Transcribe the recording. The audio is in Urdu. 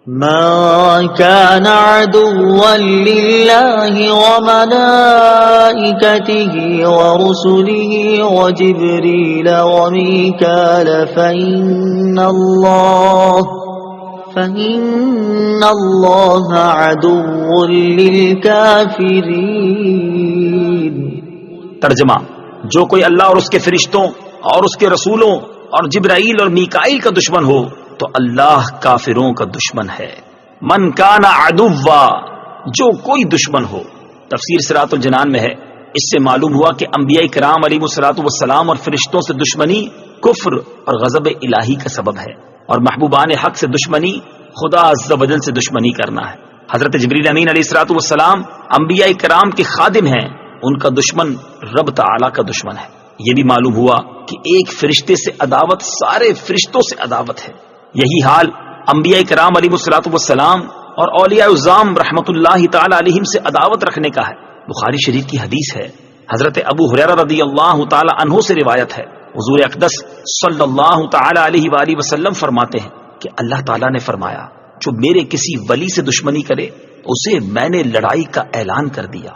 ما كان عدوا لله وملائكته ورسله وجبريل وميكال فإن الله عدو للكافرين۔ ترجمہ: جو کوئی اللہ اور اس کے فرشتوں اور اس کے رسولوں اور جبرائیل اور میکائیل کا دشمن ہو تو اللہ کافروں کا دشمن ہے۔ من کان عدوا، جو کوئی دشمن ہو۔ تفسیر صراط الجنان میں ہے، اس سے معلوم ہوا کہ انبیاء کرام علیہم الصلوۃ والسلام اور فرشتوں سے دشمنی کفر اور غضب الہی کا سبب ہے، اور محبوبان حق سے دشمنی خدا عز و جل سے دشمنی کرنا ہے۔ حضرت جبریل امین علیہ الصلوۃ والسلام انبیاء کرام کے خادم ہیں، ان کا دشمن رب تعالی کا دشمن ہے۔ یہ بھی معلوم ہوا کہ ایک فرشتے سے عداوت سارے فرشتوں سے عداوت ہے۔ یہی حال انبیاء کرام علیہ الصلوۃ والسلام اور اولیاء اعظام رحمۃ اللہ تعالی علیہم سے عداوت رکھنے کا ہے۔ بخاری شریف کی حدیث ہے، حضرت ابو ہریرہ رضی اللہ تعالی عنہ سے روایت ہے، حضور اقدس صلی اللہ تعالی علیہ وآلہ وسلم فرماتے ہیں کہ اللہ تعالیٰ نے فرمایا، جو میرے کسی ولی سے دشمنی کرے اسے میں نے لڑائی کا اعلان کر دیا۔